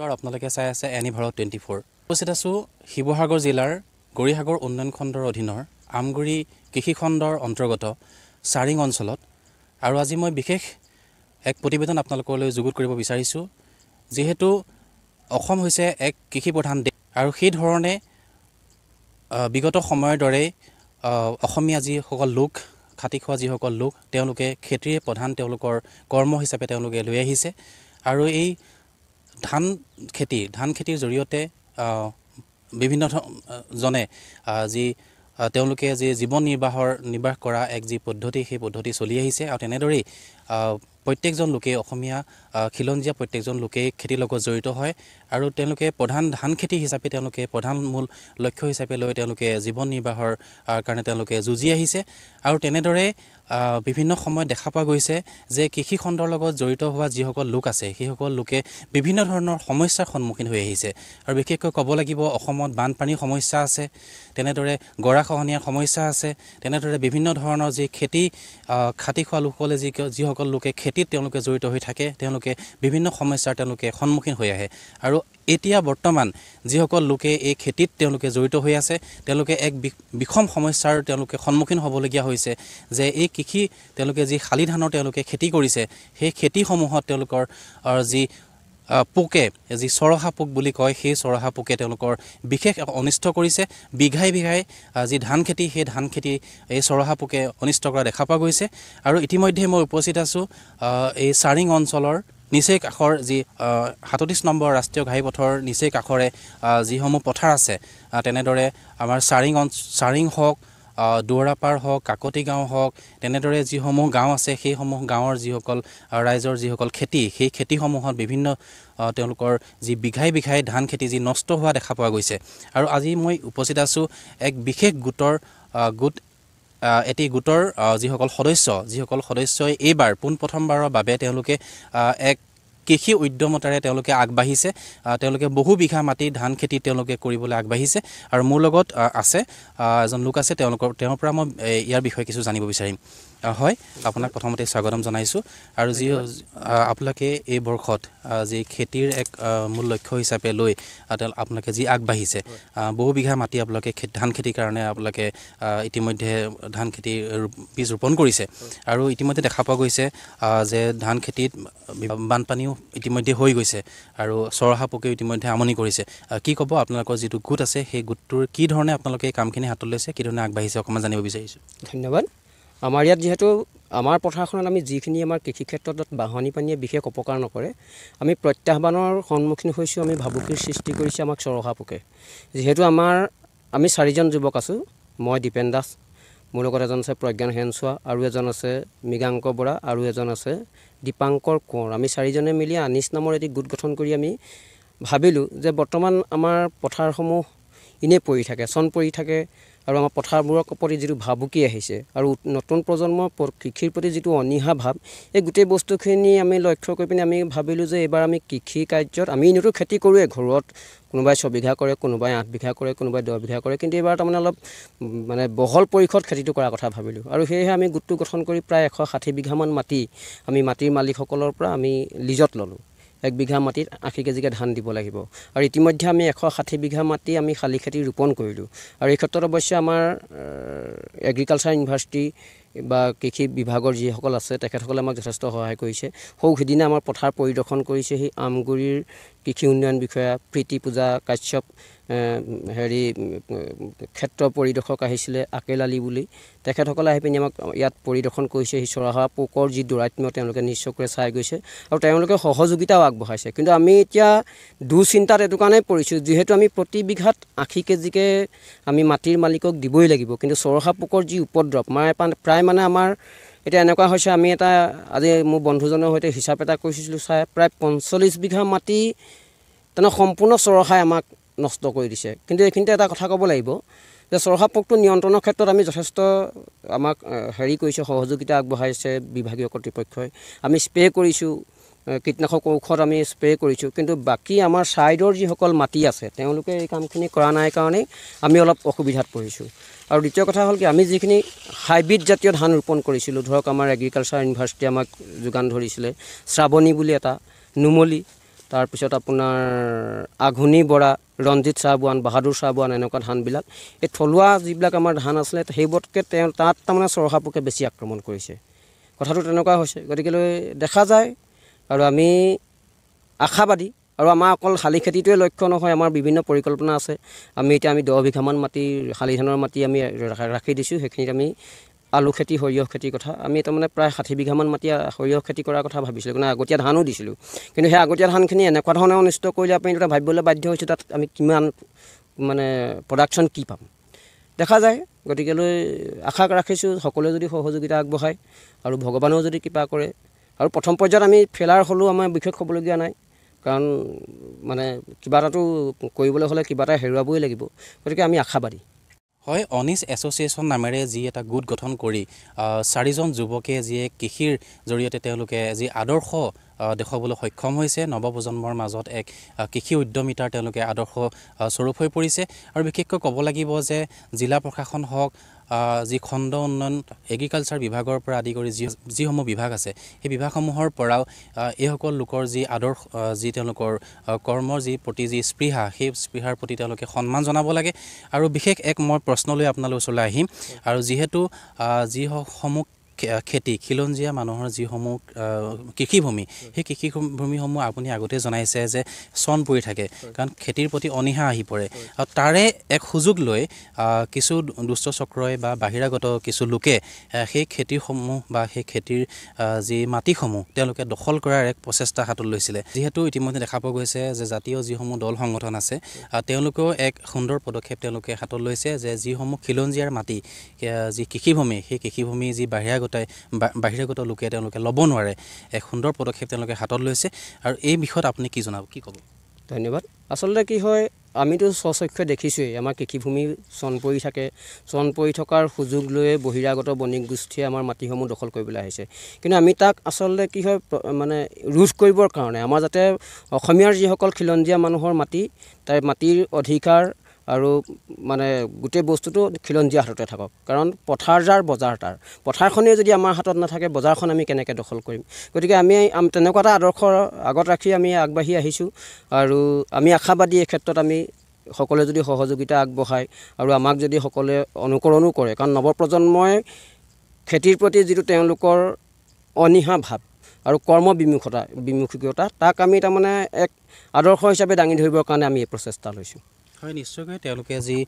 আৰু আপোনালোকে চাই আছে এনি ভাৰত 24 উপস্থিত আছোঁ শিৱসাগৰ জিলাৰ গৌৰীসাগৰ উন্নয়ন খণ্ডৰ অধীনৰ আমগুৰি কৃষি খণ্ডৰ অন্তৰ্গত চাৰিং অঞ্চলত আৰু আজি মই বিশেষ এক প্ৰতিবেদন আপোনালোকলৈ যুগুত কৰিব বিচাৰিছোঁ যিহেতু অসম হৈছে এক কৃষি প্ৰধান দেশ আৰু সেই ধৰণে বিগত সময়ৰ দৰে অসমীয়া যিসকল লোক খাটি খোৱা যিসকল লোক তেওঁলোকে খেতিৰে প্ৰধান তেওঁলোকৰ কৰ্ম হিচাপে তেওঁলোকে লৈ আহিছে আৰু এই ধান খেতিৰ জৰিয়তে বিভিন্ন জনে যি তেওঁলোকে যি জীৱন নিৰ্বাহ কৰা এক যি পদ্ধতি সেই পদ্ধতি চলি আহিছে আৰু তেনেদৰেই প্ৰত্যেকজন লোকে অসমীয়া খিলঞ্জীয়া প্ৰত্যেকজন লোকেই খেতিৰ লগত জড়িত হয় আৰু তেওঁলোকে প্ৰধান ধান খেতি হিচাপে তেওঁলোকে প্ৰধান মূল লক্ষ্য হিচাপে লৈ তেওঁলোকে জীৱন নিৰ্বাহৰ কাৰণে তেওঁলোকে যুঁজি আহিছে আৰু তেনেদৰে বিভিন্ন সময়ত দেখা পোৱা গৈছে যে কৃষি খণ্ডৰ লগত জড়িত হোৱা যিসকল লোক আছে সেইসকল লোকে বিভিন্ন ধৰণৰ সমস্যাৰ সন্মুখীন হৈ আহিছে আৰু বিশেষকৈ ক'ব লাগিব অসমত বানপানীৰ সমস্যা আছে তেনেদৰে গৰাখহনীয়াৰ সমস্যা আছে তেনেদৰে বিভিন্ন ধৰণৰ যি খাটি খোৱা লোকসকলে যিসকল লোকে খেতিত তেওঁলোকে জড়িত হৈ থাকে তেওঁলোকে বিভিন্ন সমস্যাৰ তেওঁলোকে সন্মুখীন হৈ আহে আৰু এতিয়া বৰ্তমান যিসকল লোকে এই খেতিত তেওঁলোকে জড়িত হৈ আছে তেওঁলোকে এক বিষম সমস্যাৰ তেওঁলোকে সন্মুখীন হ'বলগীয়া হৈছে যে এই তেওঁলোকে যি শালি ধানৰ তেওঁলোকে খেতি কৰিছে সেই খেতিসমূহত তেওঁলোকৰ যি পোকে যি চৰহা পোক বুলি কয় সেই চৰহা পোকে তেওঁলোকৰ বিশেষ অনিষ্ট কৰিছে বিঘাই যি ধান খেতি সেই ধান খেতি এই চৰহা পোকে অনিষ্ট কৰা দেখা পোৱা গৈছে আৰু ইতিমধ্যে মই উপস্থিত আছোঁ এই চাৰিং অঞ্চলৰ নিচেই কাষৰ যি ৩৭ নম্বৰ ৰাষ্ট্ৰীয় ঘাইপথৰ নিচেই কাষৰে যিসমূহ পথাৰ আছে তেনেদৰে আমাৰ চাৰিং হওক দুৱৰাপাৰ হওক কাকতি গাঁও হওক তেনেদৰে যিসমূহ গাঁও আছে সেইসমূহ গাঁৱৰ যিসকল ৰাইজৰ যিসকল খেতি সেই খেতিসমূহত বিভিন্ন তেওঁলোকৰ যি বিঘাই ধান খেতি যি নষ্ট হোৱা দেখা পোৱা গৈছে আৰু আজি মই উপস্থিত আছোঁ এক বিশেষ এটি গোটৰ যিসকল সদস্যই এইবাৰ পোনপ্ৰথমবাৰৰ বাবে তেওঁলোকে এক কৃষি উদ্যমতাৰে তেওঁলোকে আগবাঢ়িছে তেওঁলোকে বহু বিঘা মাটি ধান খেতি তেওঁলোকে কৰিবলৈ আগবাঢ়িছে আৰু মোৰ লগত আছে এজন লোক আছে তেওঁৰ পৰা মই ইয়াৰ বিষয়ে কিছু জানিব বিচাৰিম হয় আপোনাক প্ৰথমতে স্বাগতম জনাইছোঁ আৰু যি আপোনালোকে এই বৰ্ষত যি খেতিৰ এক মূল লক্ষ্য হিচাপে লৈ আপোনালোকে যি আগবাঢ়িছে বহু বিঘা মাটি আপোনালোকে ধান খেতিৰ কাৰণে আপোনালোকে ইতিমধ্যে ধান খেতিৰ বীজ ৰোপণ কৰিছে আৰু ইতিমধ্যে দেখা পোৱা গৈছে যে ধান খেতিত বানপানীও ইতিমধ্যে হৈ গৈছে আৰু চৰহা পোকেও ইতিমধ্যে আমনি কৰিছে কি ক'ব আপোনালোকৰ যিটো গোট আছে সেই গোটটোৰ কি ধৰণে আপোনালোকে কামখিনি হাতত লৈছে কি ধৰণে আগবাঢ়িছে অকণমান জানিব বিচাৰিছোঁ ধন্যবাদ আমাৰ ইয়াত যিহেতু আমাৰ পথাৰখনত আমি যিখিনি আমাৰ কৃষি ক্ষেত্ৰত বাঢ়নি পানীয়ে বিশেষ অপকাৰ নকৰে আমি প্ৰত্যাহ্বানৰ সন্মুখীন হৈছোঁ আমি ভাবুকিৰ সৃষ্টি কৰিছে আমাক চৰহা পোকে যিহেতু আমি 4জন যুৱক আছোঁ মই দীপেন দাস মোৰ লগত এজন আছে প্ৰজ্ঞান হেনচোৱা আৰু এজন আছে মৃগাংক বৰা আৰু এজন আছে দীপাংকৰ কোঁৱৰ আমি 4জনে মিলি আনিছ নামৰ এটি গোট গঠন কৰি আমি ভাবিলোঁ যে বৰ্তমান আমাৰ পথাৰসমূহ ইনে পৰি থাকে আৰু আমাৰ পথাৰবোৰৰ প্ৰতি যিটো ভাবুকি আহিছে আৰু নতুন প্ৰজন্মৰ কৃষিৰ প্ৰতি যিটো অনীহা ভাৱ এই গোটেই বস্তুখিনি আমি লক্ষ্য কৰি পিনে আমি ভাবিলোঁ যে এইবাৰ আমি কৃষি কাৰ্যত আমি এনেতো খেতি কৰোঁৱে ঘৰত কোনোবাই 6 বিঘা কৰে কোনোবাই 8 বিঘা কৰে কোনোবাই 10 বিঘা কৰে কিন্তু এইবাৰ তাৰমানে অলপ মানে বহল পৰিসৰত খেতিটো কৰাৰ কথা ভাবিলোঁ আৰু সেয়েহে আমি গোটটো গঠন কৰি প্ৰায় 160 বিঘামান মাটি আমি মাটিৰ মালিকসকলৰ পৰা আমি লিজত ল'লোঁ 1 বিঘা মাটিত 80 কেজিকৈ ধান দিব লাগিব আৰু ইতিমধ্যে আমি 160 বিঘা মাটি আমি শালি খেতি ৰোপণ কৰিলোঁ আৰু এই ক্ষেত্ৰত অৱশ্যে আমাৰ এগ্ৰিকালচাৰ ইউনিভাৰ্চিটি বা কৃষি বিভাগৰ যিসকল আছে তেখেতসকলে আমাক যথেষ্ট সহায় কৰিছে সিদিনা আমাৰ পথাৰ পৰিদৰ্শন কৰিছে সেই আমগুৰিৰ কৃষি উন্নয়ন বিষয়া প্ৰীতি পূজা কাশ্যপ ক্ষেত্ৰ পৰিদৰ্শক আহিছিলে আকেল আলী বুলি তেখেতসকলে আহি পিনি আমাক ইয়াত পৰিদৰ্শন কৰিছে সেই চৰহা পোকৰ যি দৌৰাত্ম্য তেওঁলোকে নিশ্চয়কৈ চাই গৈছে আৰু তেওঁলোকে সহযোগিতাও আগবঢ়াইছে কিন্তু আমি এতিয়া দুশ্চিন্তাত এইটো কাৰণেই পৰিছোঁ যিহেতু আমি প্ৰতি বিঘাত 80 কেজিকৈ আমি মাটিৰ মালিকক দিবই লাগিব কিন্তু চৰহা পোকৰ যি উপদ্ৰৱ প্ৰায় মানে আমাৰ এতিয়া এনেকুৱা হৈছে আমি আজি মোৰ বন্ধুজনৰ সৈতে হিচাপ এটা কৰিছিলোঁ চাই প্ৰায় 45 বিঘা মাটি তেনে সম্পূৰ্ণ চৰহাই আমাক নষ্ট কৰি দিছে কিন্তু এইখিনিতে এটা কথা ক'ব লাগিব যে চৰহা পোকটো নিয়ন্ত্ৰণৰ ক্ষেত্ৰত আমি যথেষ্ট আমাক কৰিছে সহযোগিতা আগবঢ়াইছে বিভাগীয় কৰ্তৃপক্ষই আমি স্প্ৰে কৰিছোঁ কীটনাশক ঔষধ আমি স্প্ৰে কৰিছোঁ কিন্তু বাকী আমাৰ ছাইডৰ যিসকল মাটি আছে তেওঁলোকে এই কামখিনি কৰা নাই কাৰণেই আমি অলপ অসুবিধাত পৰিছোঁ আৰু দ্বিতীয় কথা হ'ল কি আমি যিখিনি হাইব্ৰিড জাতীয় ধান ৰোপণ কৰিছিলোঁ ধৰক আমাৰ এগ্ৰিকালচাৰ ইউনিভাৰ্চিটি আমাক যোগান ধৰিছিলে শ্ৰাৱণী বুলি এটা নুমলী তাৰপিছত আপোনাৰ আঘুনি বৰা, ৰঞ্জিত চাহবুৱান, বাহাদুৰ চাহবুৱান এনেকুৱা ধানবিলাক এই থলুৱা যিবিলাক আমাৰ ধান আছিলে সেইবোৰতকৈ তাত তাৰমানে চৰহা পোকে বেছি আক্ৰমণ কৰিছে। কথাটো তেনেকুৱা হৈছে। গতিকেলৈ দেখা যায় আৰু আমি আশাবাদী। আৰু আমাৰ অকল শালি খেতিটোৱে লক্ষ্য নহয়, আমাৰ বিভিন্ন পৰিকল্পনা আছে। আমি 10 বিঘামান মাটি শালি ধানৰ মাটি আমি ৰাখি দিছোঁ। সেইখিনিত আমি আলু খেতি, সৰিয়হ খেতিৰ কথা আমি তাৰমানে প্ৰায় 60 বিঘামান মাটি সৰিয়হ খেতি কৰাৰ কথা ভাবিছিলোঁ, কিন্তু আগতীয়া ধানো দিছিলোঁ। কিন্তু সেই আগতীয়া ধানখিনি এনেকুৱা ধৰণে অনিষ্ট কৰিলে আপুনি এটা ভাবিবলৈ বাধ্য হৈছোঁ তাত আমি কিমান মানে প্ৰডাকশ্যন কি পাম দেখা যায়। গতিকেলৈ আশা ৰাখিছোঁ সকলোৱে যদি সহযোগিতা আগবঢ়ায় আৰু ভগৱানেও যদি কৃপা কৰে। আৰু প্ৰথম পৰ্যায়ত আমি ফেলাৰ হ'লেও আমাৰ বিশেষ হ'বলগীয়া নাই, কাৰণ মানে কিবা এটাতো কৰিবলৈ হ'লে কিবা এটা হেৰুৱাবই লাগিব। গতিকে আমি আশাবাদী। হয়, অনিছ এছ'চিয়েশ্যন নামেৰে যি এটা গোট গঠন কৰি 4জন যুৱকে যিয়ে কৃষিৰ জৰিয়তে তেওঁলোকে যি আদৰ্শ দেখুৱাবলৈ সক্ষম হৈছে, নৱপ্ৰজন্মৰ মাজত এক কৃষি উদ্যমিতাৰ তেওঁলোকে আদৰ্শ স্বৰূপ হৈ পৰিছে। আৰু বিশেষকৈ ক'ব লাগিব যে জিলা প্ৰশাসন হওক, যি খণ্ড উন্নয়ন এগ্ৰিকালচাৰ বিভাগৰ পৰা আদি কৰি যিসমূহ বিভাগ আছে, সেই বিভাগসমূহৰ পৰাও এইসকল লোকৰ যি আদৰ্শ, যি তেওঁলোকৰ কৰ্মৰ যি প্ৰতি যি স্পৃহা, সেই স্পৃহাৰ প্ৰতি তেওঁলোকে সন্মান জনাব লাগে। আৰু বিশেষ এক মই প্ৰশ্ন লৈ আপোনালোকৰ ওচৰলৈ আহিম। আৰু যিহেতু যিসমূহ খেতি খিলঞ্জীয়া মানুহৰ যিসমূহ কৃষিভূমি, সেই কৃষিভূমিসমূহ আপুনি আগতে জনাইছে যে চন পৰি থাকে, কাৰণ খেতিৰ প্ৰতি অনীহা আহি পৰে। আৰু তাৰে এক সুযোগ লৈ কিছু দুষ্ট চক্ৰই বা বাহিৰাগত কিছু লোকে সেই খেতিসমূহ বা সেই খেতিৰ যি মাটিসমূহ তেওঁলোকে দখল কৰাৰ এক প্ৰচেষ্টা হাতত লৈছিলে। যিহেতু ইতিমধ্যে দেখা পোৱা গৈছে যে জাতীয় যিসমূহ দল সংগঠন আছে, তেওঁলোকেও এক সুন্দৰ পদক্ষেপ তেওঁলোকে হাতত লৈছে যে যিসমূহ খিলঞ্জীয়াৰ মাটি, যি কৃষিভূমি, সেই কৃষিভূমি যি বাহিৰাগত লোকে তেওঁলোকে ল'ব নোৱাৰে, এক সুন্দৰ পদক্ষেপ তেওঁলোকে হাতত লৈছে। আৰু এই বিষয়ত আপুনি কি জনাব, কি ক'ব? ধন্যবাদ। আচলতে কি হয়, আমিতো স্বচক্ষে দেখিছোঁৱেই আমাৰ কৃষিভূমি চন পৰি থাকে। চন পৰি থকাৰ সুযোগ লৈয়ে বহিৰাগত বণিক গোষ্ঠীয়ে আমাৰ মাটিসমূহ দখল কৰিবলৈ আহিছে। কিন্তু আমি তাক আচলতে কি হয় মানে ৰোধ কৰিবৰ কাৰণে আমাৰ যাতে অসমীয়াৰ যিসকল খিলঞ্জীয়া মানুহৰ মাটি, তাৰ মাটিৰ অধিকাৰ আৰু মানে গোটেই বস্তুটো খিলঞ্জীয়া হাততে থাকক। কাৰণ পথাৰ যাৰ বজাৰ তাৰ, পথাৰখনেই যদি আমাৰ হাতত নাথাকে বজাৰখন আমি কেনেকৈ দখল কৰিম? গতিকে আমি তেনেকুৱা এটা আদৰ্শ আগত ৰাখি আমি আগবাঢ়ি আহিছোঁ। আৰু আমি আশাবাদী এই ক্ষেত্ৰত আমি সকলোৱে যদি সহযোগিতা আগবঢ়ায় আৰু আমাক যদি সকলোৱে অনুকৰণো কৰে, কাৰণ নৱপ্ৰজন্মই খেতিৰ প্ৰতি যিটো তেওঁলোকৰ অনীহা ভাৱ আৰু বিমুখিকতা তাক আমি তাৰমানে এক আদৰ্শ হিচাপে দাঙি ধৰিবৰ কাৰণে আমি এই প্ৰচেষ্টা লৈছোঁ। হয়, নিশ্চয়কৈ তেওঁলোকে যি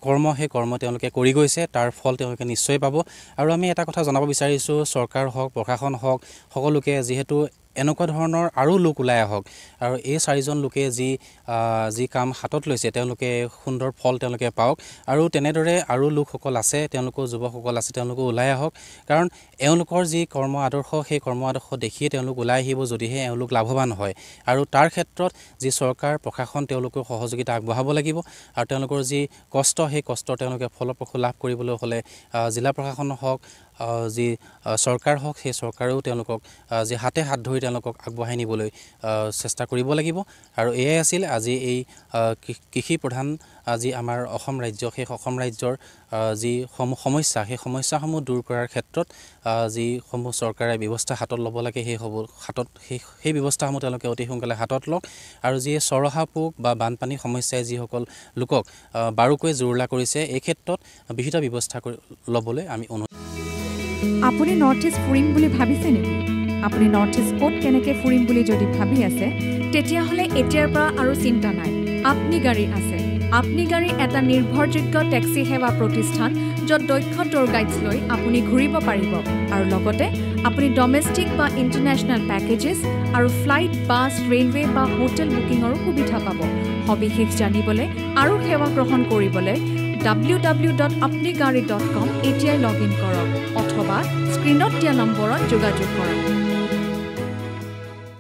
কৰ্ম, সেই কৰ্ম তেওঁলোকে কৰি গৈছে, তাৰ ফল তেওঁলোকে নিশ্চয় পাব। আৰু আমি এটা কথা জনাব বিচাৰিছোঁ, চৰকাৰ হওক, প্ৰশাসন হওক, সকলোকে যিহেতু এনেকুৱা ধৰণৰ আৰু লোক ওলাই আহক আৰু এই 4জন লোকে যি কাম হাতত লৈছে তেওঁলোকে সুন্দৰ ফল তেওঁলোকে পাওক। আৰু তেনেদৰে আৰু লোকসকল আছে, তেওঁলোকৰ যুৱকসকল আছে, তেওঁলোকো ওলাই আহক। কাৰণ এওঁলোকৰ যি কৰ্ম আদৰ্শ, সেই কৰ্ম আদৰ্শ দেখিয়ে তেওঁলোক ওলাই আহিব, যদিহে এওঁলোক লাভৱান হয়। আৰু তাৰ ক্ষেত্ৰত যি চৰকাৰ প্ৰশাসন তেওঁলোকেও সহযোগিতা আগবঢ়াব লাগিব। আৰু তেওঁলোকৰ যি কষ্ট, সেই কষ্ট তেওঁলোকে ফলপ্ৰসূ লাভ কৰিবলৈ হ'লে জিলা প্ৰশাসন হওক, যি চৰকাৰ হওক, সেই চৰকাৰেও তেওঁলোকক যি হাতে হাত ধৰি তেওঁলোকক আগবঢ়াই নিবলৈ চেষ্টা কৰিব লাগিব। আৰু এয়াই আছিল আজি এই কৃষি প্ৰধান যি আমাৰ অসম ৰাজ্য, সেই অসম ৰাজ্যৰ যিসমূহ সমস্যা, সেই সমস্যাসমূহ দূৰ কৰাৰ ক্ষেত্ৰত যিসমূহ চৰকাৰে ব্যৱস্থা হাতত ল'ব লাগে, সেই ব্যৱস্থাসমূহ তেওঁলোকে অতি সোনকালে হাতত লওক। আৰু যি চৰহা পোক বা বানপানী সমস্যাই যিসকল লোকক বাৰুকৈ জুৰুলা কৰিছে, এই ক্ষেত্ৰত বিহিত ব্যৱস্থা ল'বলৈ আমি অনুৰোধ। আপুনি নৰ্থ ইষ্ট ফুৰিম বুলি ভাবিছে নেকি? আপুনি নৰ্থ ইষ্ট ক'ত কেনেকৈ ফুৰিম বুলি যদি ভাবি আছে, তেতিয়াহ'লে এতিয়াৰ পৰা আৰু চিন্তা নাই। আপনি গাড়ী আছে। আপনি গাড়ী এটা নিৰ্ভৰযোগ্য টেক্সি সেৱা প্ৰতিষ্ঠান, য'ত দক্ষ টুৰ গাইডছ লৈ আপুনি ঘূৰিব পাৰিব। আৰু লগতে আপুনি ডমেষ্টিক বা ইণ্টাৰনেশ্যনেল পেকেজেছ আৰু ফ্লাইট, বাছ, ৰেলৱে বা হোটেল বুকিঙৰো সুবিধা পাব। সবিশেষ জানিবলৈ আৰু সেৱা গ্ৰহণ কৰিবলৈ www.apnigari.com এতিয়াই লগ ইন কৰক অথবা স্ক্ৰীণত দিয়া নম্বৰত যোগাযোগ কৰক।